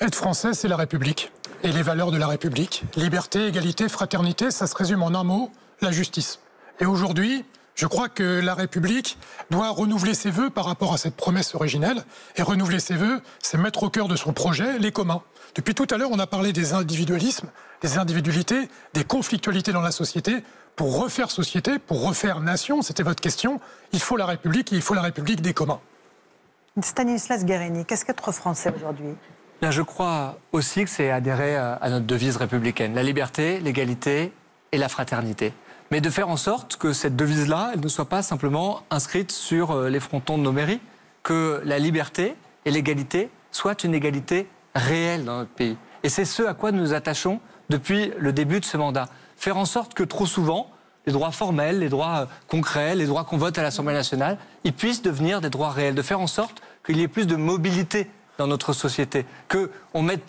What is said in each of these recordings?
Être français, c'est la République et les valeurs de la République. Liberté, égalité, fraternité, ça se résume en un mot, la justice. Et aujourd'hui, je crois que la République doit renouveler ses vœux par rapport à cette promesse originelle. Et renouveler ses vœux, c'est mettre au cœur de son projet les communs. Depuis tout à l'heure, on a parlé des individualismes, des individualités, des conflictualités dans la société. Pour refaire société, pour refaire nation, c'était votre question, il faut la République et il faut la République des communs. Stanislas Guerini, qu'est-ce qu'être français aujourd'hui ? Là, je crois aussi que c'est adhérer à notre devise républicaine. La liberté, l'égalité et la fraternité. Mais de faire en sorte que cette devise-là, elle ne soit pas simplement inscrite sur les frontons de nos mairies. Que la liberté et l'égalité soient une égalité réelle dans notre pays. Et c'est ce à quoi nous nous attachons depuis le début de ce mandat. Faire en sorte que trop souvent, les droits formels, les droits concrets, les droits qu'on vote à l'Assemblée nationale, ils puissent devenir des droits réels. De faire en sorte qu'il y ait plus de mobilité dans notre société, qu'on mette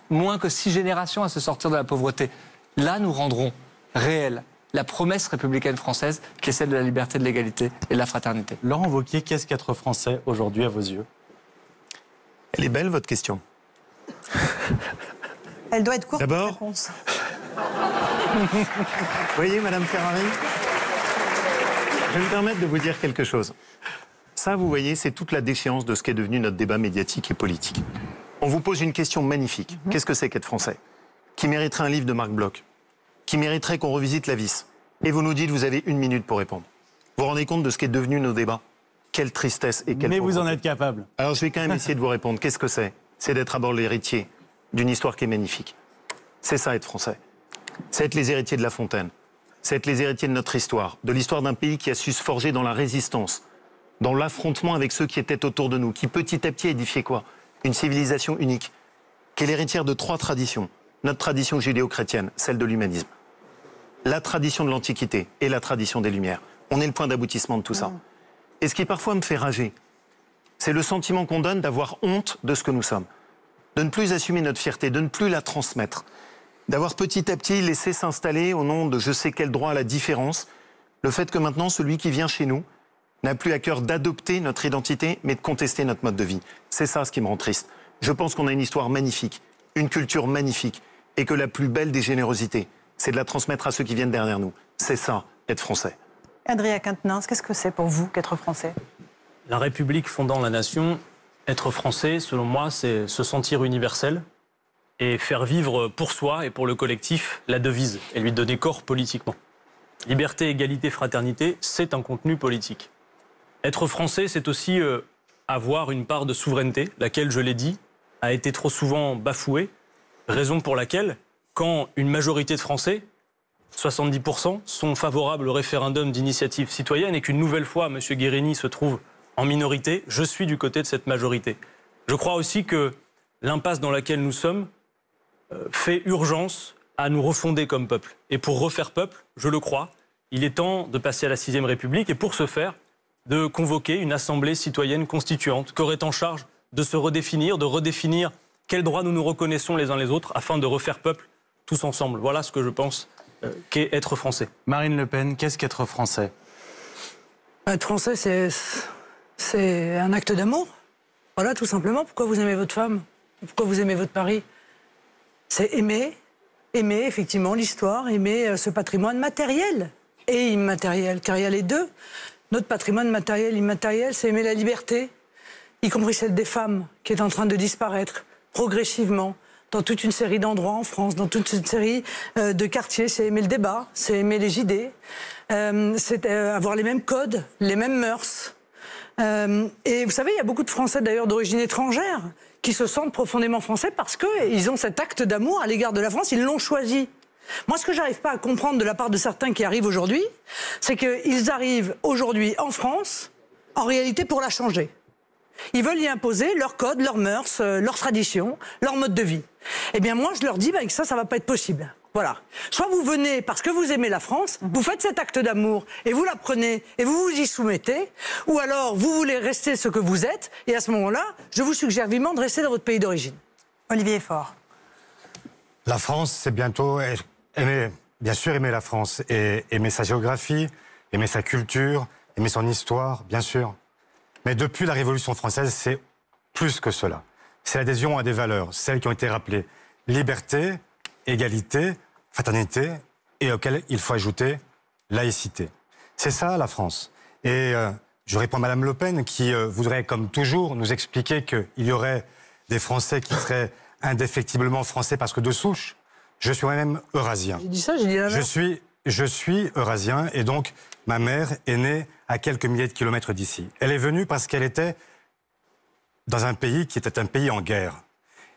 moins que 6 générations à se sortir de la pauvreté. Là, nous rendrons réelle la promesse républicaine française qui est celle de la liberté, de l'égalité et de la fraternité. Laurent Wauquiez, qu'est-ce qu'être français aujourd'hui à vos yeux? Elle est belle, votre question. Elle doit être courte, d'abord, cette réponse. Vous voyez, Madame Ferrari, je vais me permettre de vous dire quelque chose. Ça, vous voyez, c'est toute la déchéance de ce qu'est devenu notre débat médiatique et politique. On vous pose une question magnifique. Qu'est-ce que c'est qu'être français? Qui mériterait un livre de Marc Bloch? Qui mériterait qu'on revisite la vis? Et vous nous dites, vous avez 1 minute pour répondre. Vous vous rendez compte de ce qu'est devenu nos débats? Quelle tristesse et quelle Mais pauvreté. vous en êtes capable. Alors je vais quand même essayer de vous répondre. Qu'est-ce que c'est? C'est d'être à bord l'héritier d'une histoire qui est magnifique. C'est ça, être français. C'est être les héritiers de La Fontaine. C'est être les héritiers de notre histoire. De l'histoire d'un pays qui a su se forger dans la résistance, dans l'affrontement avec ceux qui étaient autour de nous, qui petit à petit a édifié quoi? Une civilisation unique, qui est l'héritière de 3 traditions. Notre tradition judéo-chrétienne, celle de l'humanisme. La tradition de l'Antiquité et la tradition des Lumières. On est le point d'aboutissement de tout ça. Et ce qui parfois me fait rager, c'est le sentiment qu'on donne d'avoir honte de ce que nous sommes. De ne plus assumer notre fierté, de ne plus la transmettre. D'avoir petit à petit laissé s'installer au nom de je sais quel droit à la différence, le fait que maintenant celui qui vient chez nous n'a plus à cœur d'adopter notre identité, mais de contester notre mode de vie. C'est ça ce qui me rend triste. Je pense qu'on a une histoire magnifique, une culture magnifique, et que la plus belle des générosités, c'est de la transmettre à ceux qui viennent derrière nous. C'est ça, être français. Adrien Quatennens, qu'est-ce que c'est pour vous qu'être français? La République fondant la nation, être français, selon moi, c'est se sentir universel et faire vivre pour soi et pour le collectif la devise et lui donner corps politiquement. Liberté, égalité, fraternité, c'est un contenu politique. Être français, c'est aussi avoir une part de souveraineté, laquelle, je l'ai dit, a été trop souvent bafouée, raison pour laquelle, quand une majorité de Français, 70%, sont favorables au référendum d'initiative citoyenne et qu'une nouvelle fois, M. Guerini se trouve en minorité, je suis du côté de cette majorité. Je crois aussi que l'impasse dans laquelle nous sommes fait urgence à nous refonder comme peuple. Et pour refaire peuple, je le crois, il est temps de passer à la 6e République et pour ce faire, de convoquer une assemblée citoyenne constituante qui aurait en charge de se redéfinir, de redéfinir quels droits nous nous reconnaissons les uns les autres afin de refaire peuple tous ensemble. Voilà ce que je pense qu'est être français. Marine Le Pen, qu'est-ce qu'être français? Être français, c'est un acte d'amour. Voilà, tout simplement. Pourquoi vous aimez votre femme? Pourquoi vous aimez votre mari? C'est aimer effectivement l'histoire, aimer ce patrimoine matériel et immatériel, car il y a les deux. Notre patrimoine matériel, immatériel, c'est aimer la liberté, y compris celle des femmes, qui est en train de disparaître progressivement dans toute une série d'endroits en France, dans toute une série de quartiers. C'est aimer le débat, c'est aimer les idées, c'est avoir les mêmes codes, les mêmes mœurs. Et vous savez, il y a beaucoup de Français d'ailleurs d'origine étrangère qui se sentent profondément français parce qu'ils ont cet acte d'amour à l'égard de la France, ils l'ont choisi. Moi, ce que j'arrive pas à comprendre de la part de certains qui arrivent aujourd'hui, c'est qu'ils arrivent aujourd'hui en France, en réalité, pour la changer. Ils veulent y imposer leurs codes, leurs mœurs, leurs traditions, leur mode de vie. Eh bien, moi, je leur dis que ça va pas être possible. Voilà. Soit vous venez parce que vous aimez la France, vous faites cet acte d'amour et vous la prenez et vous vous y soumettez, ou alors vous voulez rester ce que vous êtes, et à ce moment-là, je vous suggère vivement de rester dans votre pays d'origine. Olivier Faure. La France, c'est bientôt aimer, bien sûr aimer la France, et aimer sa géographie, aimer sa culture, aimer son histoire, bien sûr. Mais depuis la Révolution française, c'est plus que cela. c'est l'adhésion à des valeurs, celles qui ont été rappelées. Liberté, égalité, fraternité, et auquel il faut ajouter laïcité. C'est ça la France. Et je réponds à Madame Le Pen qui voudrait, comme toujours, nous expliquer qu'il y aurait des Français qui seraient indéfectiblement français parce que de souche. Je suis moi-même eurasien. J'ai dit ça, j'ai dit l'inverse. Je suis eurasien et donc ma mère est née à quelques milliers de kilomètres d'ici. Elle est venue parce qu'elle était dans un pays qui était un pays en guerre.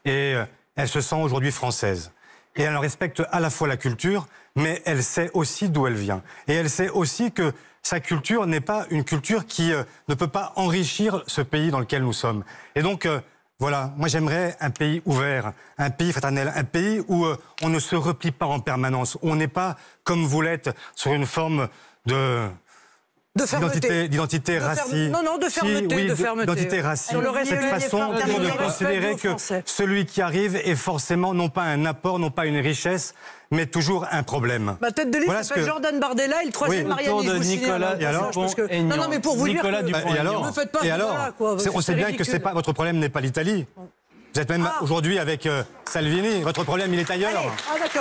Et elle se sent aujourd'hui française. Et elle en respecte à la fois la culture, mais elle sait aussi d'où elle vient. Et elle sait aussi que sa culture n'est pas une culture qui ne peut pas enrichir ce pays dans lequel nous sommes. Et donc, voilà, moi j'aimerais un pays ouvert, un pays fraternel, un pays où on ne se replie pas en permanence, où on n'est pas, comme vous l'êtes, sur une forme d'identité raciste. Non, de fermeté, de fermeté. D'identité raciste. Sur le Cette façon de considérer que celui qui arrive est forcément non pas un apport, non pas une richesse, mais toujours un problème. Ma tête de liste s'appelle Jordan Bardella et le troisième Marianne de Nicolas Dupont-Aignan. Non, mais pour vous Nicolas dire que... Dupont-Aignan. Ne faites pas et alors, on sait bien que c'est pas, votre problème n'est pas l'Italie. Vous êtes même aujourd'hui avec Salvini. Votre problème, il est ailleurs.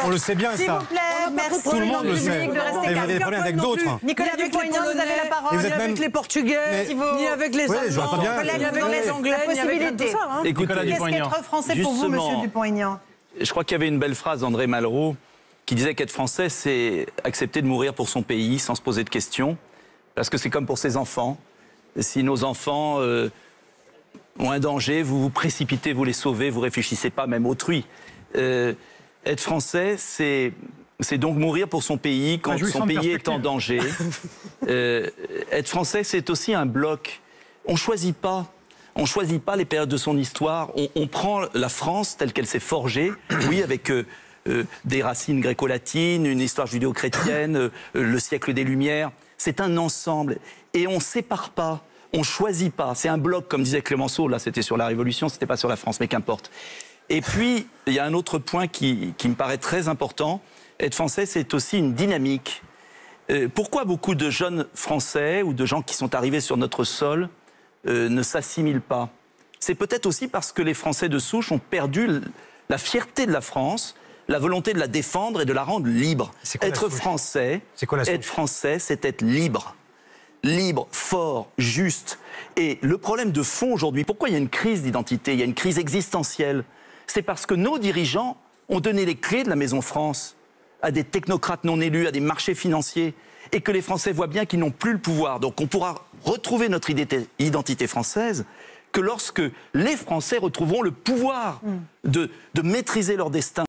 On le sait bien, S'il ça. vous plaît, merci. Tout le monde le sait. De rester Et vous avez des problèmes avec d'autres. Nicolas Dupont-Aignan, vous avez la parole. Ni avec les Portugais, ni avec les Allemands, ni avec les Anglais, ni avec tout ça. Écoutez, qu'est-ce qu'être français pour vous, monsieur Dupont-Aignan? Je crois qu'il y avait une belle phrase d'André Malraux qui disait qu'être français, c'est accepter de mourir pour son pays sans se poser de questions. Parce que c'est comme pour ses enfants. Si nos enfants ont un danger, vous vous précipitez, vous les sauvez, vous réfléchissez pas, même autrui. Être français, c'est donc mourir pour son pays quand son pays est en danger. Être français, c'est aussi un bloc. On choisit pas les périodes de son histoire. On prend la France telle qu'elle s'est forgée, oui, avec des racines gréco-latines, une histoire judéo-chrétienne, le siècle des Lumières. C'est un ensemble. Et on ne sépare pas, on ne choisit pas. C'est un bloc, comme disait Clémenceau, là c'était sur la Révolution, c'était pas sur la France, mais qu'importe. Et puis, il y a un autre point qui me paraît très important. Être français, c'est aussi une dynamique. Pourquoi beaucoup de jeunes Français ou de gens qui sont arrivés sur notre sol ne s'assimilent pas? C'est peut-être aussi parce que les Français de souche ont perdu la fierté de la France, la volonté de la défendre et de la rendre libre. Être français, c'est être libre. Libre, fort, juste. Et le problème de fond aujourd'hui, pourquoi il y a une crise d'identité, il y a une crise existentielle? C'est parce que nos dirigeants ont donné les clés de la Maison France à des technocrates non élus, à des marchés financiers, et que les Français voient bien qu'ils n'ont plus le pouvoir. Donc on pourra retrouver notre identité française que lorsque les Français retrouveront le pouvoir de maîtriser leur destin.